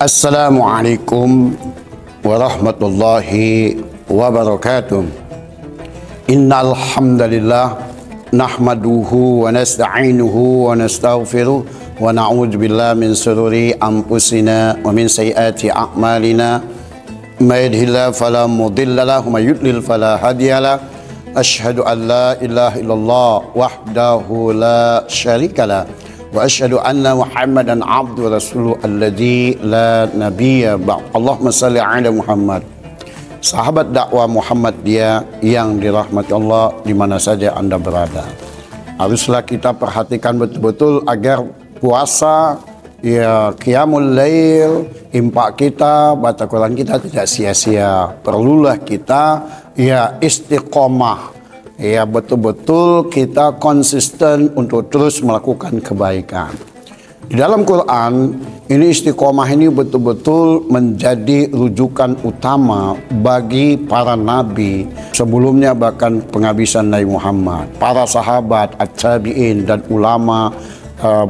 Assalamualaikum warahmatullahi wabarakatuh. Innal hamdalillah nahmaduhu wa nasta'inuhu wa nastaghfiruh wa na'udzu billahi min shururi anfusina wa min sayyiati a'malina. May yahdihillahu fala mudilla lahu wa may yudlil fala hadiyalah. Asyhadu an la ilaha illallah wahdahu la syarikalah wa asyhadu anna Muhammadan abduhu wa rasuluhu alladzi la nabiyya ba'd. Allahumma shalli ala Muhammad. Sahabat dakwah Muhammad dia yang dirahmati Allah di mana saja Anda berada. Haruslah kita perhatikan betul-betul agar puasa, ya qiyamul lail, impak kita, baca Quran kita tidak sia-sia. Perlulah kita ya istiqomah. Ya betul-betul kita konsisten untuk terus melakukan kebaikan. Di dalam Quran ini istiqomah ini betul-betul menjadi rujukan utama bagi para nabi sebelumnya, bahkan penghabisan Nabi Muhammad, para sahabat, at-tabi'in dan ulama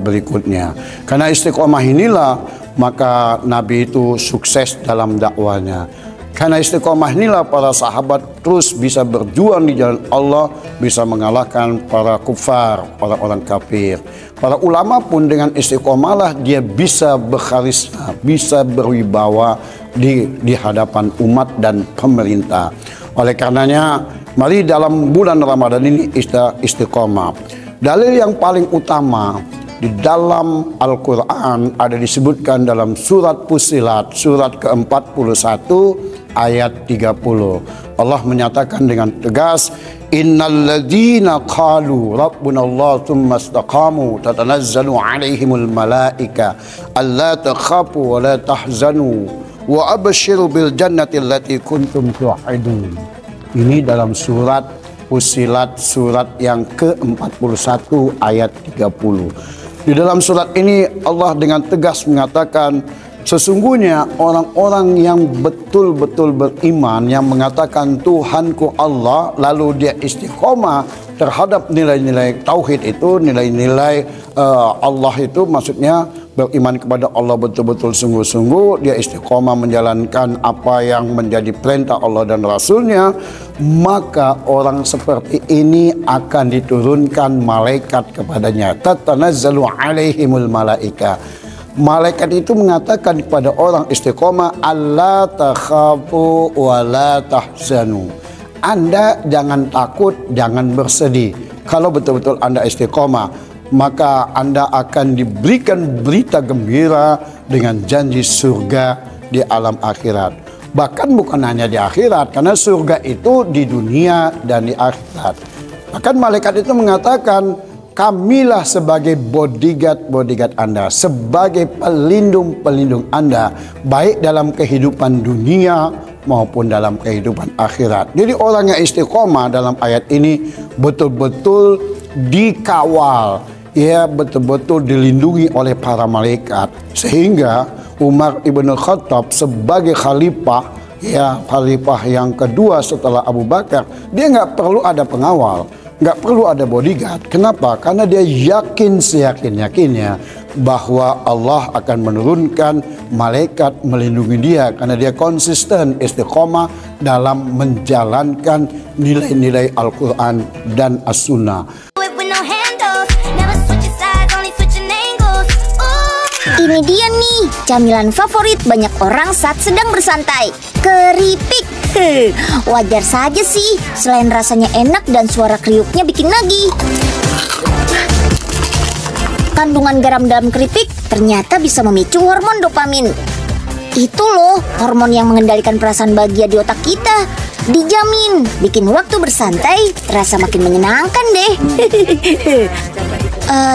berikutnya. Karena istiqomah inilah maka nabi itu sukses dalam dakwanya. Karena istiqomah inilah para sahabat terus bisa berjuang di jalan Allah, bisa mengalahkan para kufar, para orang kafir. Para ulama pun dengan istiqomahlah dia bisa berkarisma, bisa berwibawa di hadapan umat dan pemerintah. Oleh karenanya, mari dalam bulan Ramadan ini istiqomah. Dalil yang paling utama di dalam Al-Quran ada disebutkan dalam surat Fussilat, surat ke-41 ayat 30. Allah menyatakan dengan tegas, innalladzina qalu rabbunallah tsumma istaqamu tatanazzalu alaihimul malaika alla takhafu wa la tahzanu wa abshiru bil jannati allati kuntum tu'idun. Ini dalam surat Fussilat, surat yang ke-41 ayat 30. Di dalam surat ini Allah dengan tegas mengatakan, sesungguhnya orang-orang yang betul-betul beriman, yang mengatakan Tuhanku Allah, lalu dia istiqomah terhadap nilai-nilai tauhid itu, nilai-nilai Allah itu, maksudnya beriman kepada Allah betul-betul sungguh-sungguh, dia istiqomah menjalankan apa yang menjadi perintah Allah dan Rasulnya, maka orang seperti ini akan diturunkan malaikat kepadanya. Tatanazzalu alaihimul malaika. Malaikat itu mengatakan kepada orang istiqomah, alla takhafu wa la tahzanu. Anda jangan takut, jangan bersedih. Kalau betul-betul Anda istiqomah, maka Anda akan diberikan berita gembira dengan janji surga di alam akhirat. Bahkan bukan hanya di akhirat, karena surga itu di dunia dan di akhirat. Bahkan malaikat itu mengatakan, kamilah sebagai bodyguard Anda, sebagai pelindung Anda, baik dalam kehidupan dunia maupun dalam kehidupan akhirat. Jadi orang yang istiqomah dalam ayat ini betul-betul dikawal, ya betul-betul dilindungi oleh para malaikat, sehingga Umar ibn Khattab sebagai khalifah, ya khalifah yang kedua setelah Abu Bakar, dia nggak perlu ada pengawal, nggak perlu ada bodyguard. Kenapa? Karena dia yakin seyakin-yakinnya bahwa Allah akan menurunkan malaikat melindungi dia, karena dia konsisten istiqomah dalam menjalankan nilai-nilai Al-Quran dan As-Sunnah. Ini dia nih, camilan favorit banyak orang saat sedang bersantai, keripik. Wajar saja sih, selain rasanya enak dan suara kriuknya bikin nagih. Kandungan garam dalam keripik ternyata bisa memicu hormon dopamin. Itu loh, hormon yang mengendalikan perasaan bahagia di otak kita. Dijamin bikin waktu bersantai terasa makin menyenangkan deh.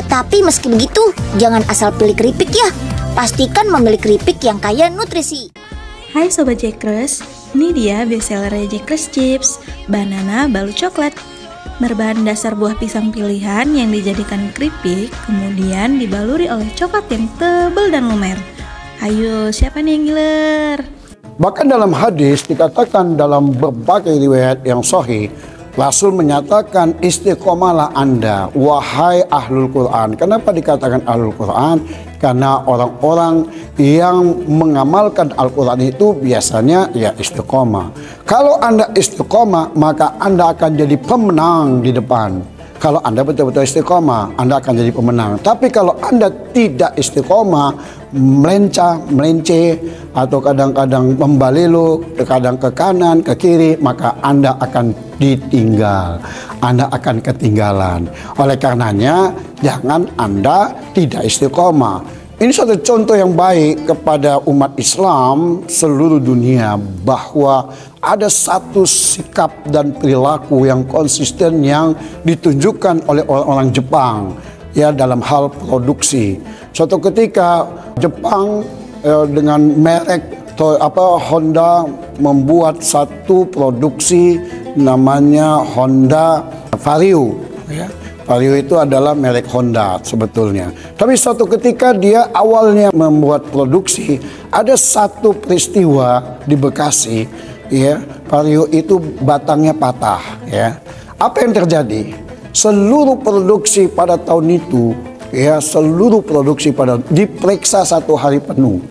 Tapi meski begitu, jangan asal pilih keripik ya. Pastikan memilih keripik yang kaya nutrisi. Hai Sobat Jackers, ini dia bestseller Jackers Chips, banana balut coklat. Berbahan dasar buah pisang pilihan yang dijadikan keripik, kemudian dibaluri oleh coklat yang tebal dan lumer. Ayo, siapa nih yang giler? Bahkan dalam hadis dikatakan dalam berbagai riwayat yang sahih, Rasul menyatakan istiqomalah Anda, wahai ahlul Quran. Kenapa dikatakan ahlul Quran? Karena orang-orang yang mengamalkan Al-Quran itu biasanya ya istiqomah. Kalau Anda istiqomah, maka Anda akan jadi pemenang di depan. Kalau Anda betul-betul istiqomah, Anda akan jadi pemenang. Tapi kalau Anda tidak istiqomah, melenceh, atau kadang-kadang membalilu, kadang ke kanan, ke kiri, maka Anda akan ditinggal. Anda akan ketinggalan. Oleh karenanya, jangan Anda tidak istiqomah. Ini satu contoh yang baik kepada umat Islam seluruh dunia, bahwa ada satu sikap dan perilaku yang konsisten yang ditunjukkan oleh orang-orang Jepang ya dalam hal produksi. Suatu ketika Jepang dengan merek Honda membuat satu produksi namanya Honda Vario ya. Vario itu adalah merek Honda sebetulnya. Tapi suatu ketika dia awalnya membuat produksi, ada satu peristiwa di Bekasi, ya, Vario itu batangnya patah, ya. Apa yang terjadi? Seluruh produksi pada tahun itu, ya, seluruh produksi pada diperiksa 1 hari penuh.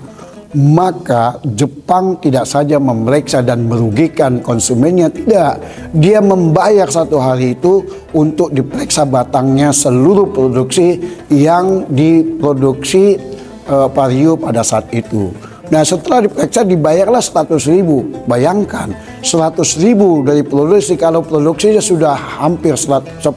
Maka Jepang tidak saja memeriksa dan merugikan konsumennya, tidak. Dia membayar 1 hari itu untuk diperiksa batangnya seluruh produksi yang diproduksi Vario pada saat itu. Nah, setelah diperiksa dibayarlah 100.000. Bayangkan 100.000 dari produksi, kalau produksinya sudah hampir 10.000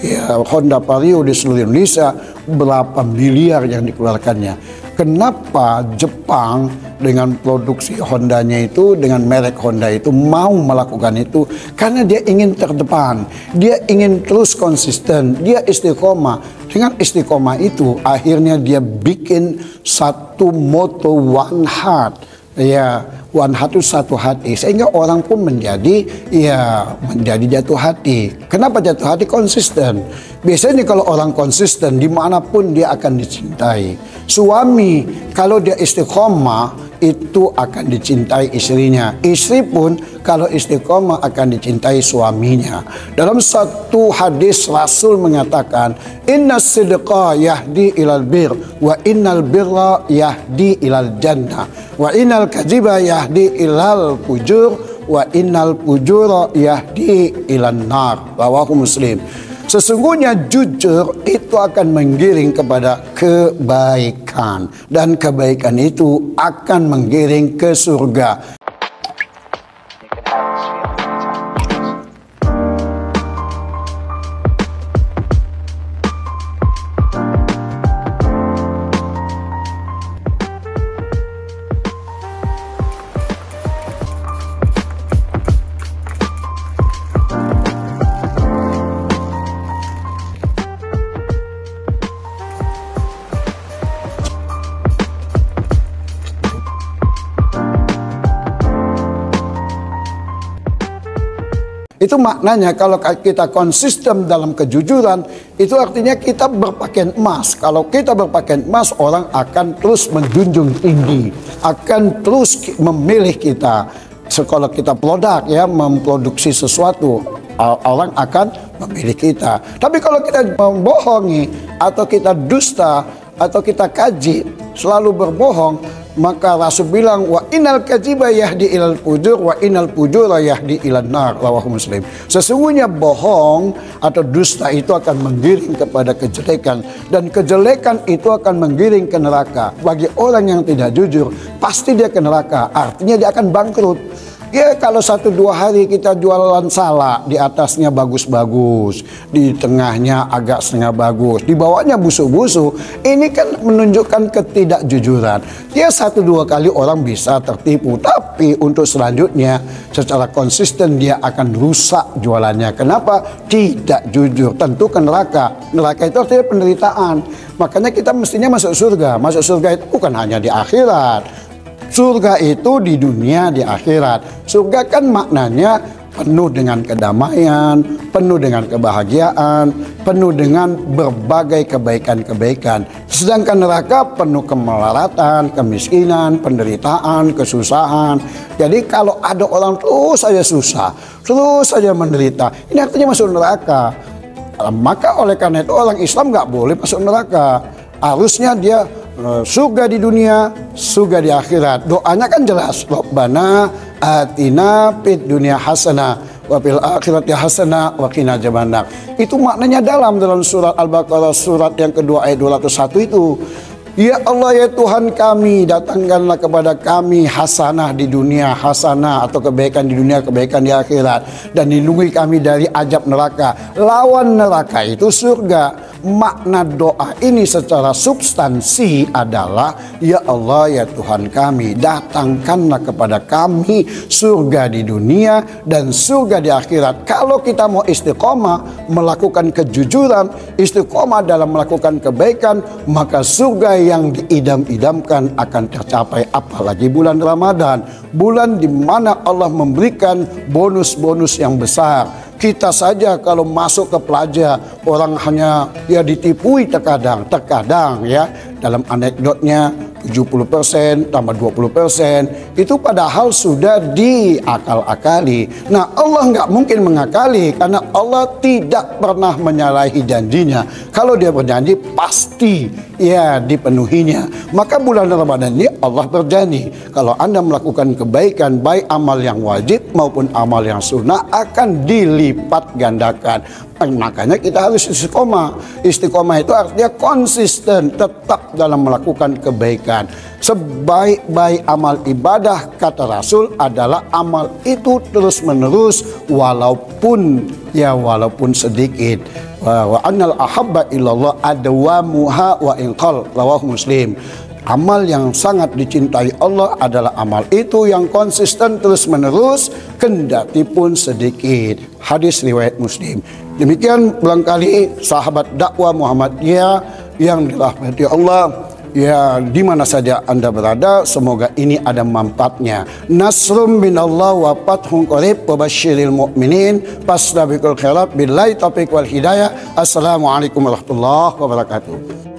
ya, Honda Vario di seluruh Indonesia, berapa miliar yang dikeluarkannya. Kenapa Jepang dengan produksi Hondanya itu, dengan merek Honda itu mau melakukan itu? Karena dia ingin terdepan, dia ingin terus konsisten, dia istiqomah. Dengan istiqomah itu akhirnya dia bikin satu moto one heart, ya, one heart itu satu hati, sehingga orang pun menjadi jatuh hati. Kenapa jatuh hati? Konsisten. Biasanya kalau orang konsisten dimanapun dia akan dicintai. Suami kalau dia istiqomah itu akan dicintai istrinya. Istri pun kalau istiqomah akan dicintai suaminya. Dalam satu hadis Rasul mengatakan, inna sidqa yahdi ilal bir, wa innal birra yahdi ilal jannah, wa innal kadziba yahdi ilal fujur, wa innal fujura yahdi ilan nar. Rawahu Muslim. Sesungguhnya jujur itu akan menggiring kepada kebaikan, dan kebaikan itu akan menggiring ke surga. Itu maknanya kalau kita konsisten dalam kejujuran, itu artinya kita berpakaian emas. Kalau kita berpakaian emas, orang akan terus menjunjung tinggi, akan terus memilih kita. Kalau kita produk, ya, memproduksi sesuatu, orang akan memilih kita. Tapi kalau kita membohongi, atau kita dusta, atau kita kaji, selalu berbohong, maka Rasul bilang, wa innal kadziba yahdi ilal fujur, wa innal fujura yahdi ilan nar. Rawahu Muslim. Sesungguhnya bohong atau dusta itu akan menggiring kepada kejelekan, dan kejelekan itu akan menggiring ke neraka. Bagi orang yang tidak jujur, pasti dia ke neraka, artinya dia akan bangkrut. Ya, kalau 1-2 hari kita jualan salak, di atasnya bagus-bagus, di tengahnya agak setengah bagus, di bawahnya busuk-busuk, ini kan menunjukkan ketidakjujuran. Ya, 1-2 kali orang bisa tertipu, tapi untuk selanjutnya secara konsisten dia akan rusak jualannya. Kenapa? Tidak jujur, tentu ke neraka. Neraka itu artinya penderitaan. Makanya kita mestinya masuk surga. Masuk surga itu bukan hanya di akhirat. Surga itu di dunia, di akhirat. Surga kan maknanya penuh dengan kedamaian, penuh dengan kebahagiaan, penuh dengan berbagai kebaikan-kebaikan. Sedangkan neraka penuh kemelaratan, kemiskinan, penderitaan, kesusahan. Jadi kalau ada orang terus saja susah, terus saja menderita, ini artinya masuk neraka. Maka oleh karena itu orang Islam nggak boleh masuk neraka. Harusnya dia surga di dunia, surga di akhirat. Doanya kan jelas, Rabbana atina fid dunya hasanah wa fil akhirati hasanah wa qina adzabannar. Itu maknanya dalam surat Al-Baqarah surat yang kedua ayat 201 itu. Ya Allah ya Tuhan kami, datangkanlah kepada kami hasanah di dunia, hasanah atau kebaikan di dunia, kebaikan di akhirat, dan lindungi kami dari azab neraka. Lawan neraka itu surga. Makna doa ini secara substansi adalah, ya Allah ya Tuhan kami, datangkanlah kepada kami surga di dunia dan surga di akhirat. Kalau kita mau istiqomah melakukan kejujuran, istiqomah dalam melakukan kebaikan, maka surga yang diidam-idamkan akan tercapai. Apalagi bulan Ramadan, bulan di mana Allah memberikan bonus-bonus yang besar. Kita saja kalau masuk ke pelajar, orang hanya ya ditipui terkadang ya, dalam anekdotnya 70% tambah 20%, itu padahal sudah diakal-akali. Nah, Allah nggak mungkin mengakali karena Allah tidak pernah menyalahi janjinya. Kalau dia berjanji pasti ya dipenuhinya. Maka bulan Ramadan ini Allah berjanji, kalau Anda melakukan kebaikan, baik amal yang wajib maupun amal yang sunnah, akan dilipat gandakan. Makanya kita harus istiqomah. Istiqomah itu artinya konsisten, tetap dalam melakukan kebaikan. Sebaik-baik amal ibadah, kata Rasul, adalah amal itu terus menerus walaupun sedikit. Wa annal ahabba illallah adwamuha wa inqal, rawahu Muslim. Amal yang sangat dicintai Allah adalah amal itu yang konsisten terus menerus kendati pun sedikit. Hadis riwayat Muslim. Demikian barangkali sahabat dakwah Muhammadiyah yang dirahmati Allah, ya di mana saja Anda berada, semoga ini ada manfaatnya. Nasrum minallah wa fathun qarib wa basyiril mu'minin. Fastabiqul khairat billahi taufiq wal hidayah. Assalamualaikum warahmatullahi wabarakatuh.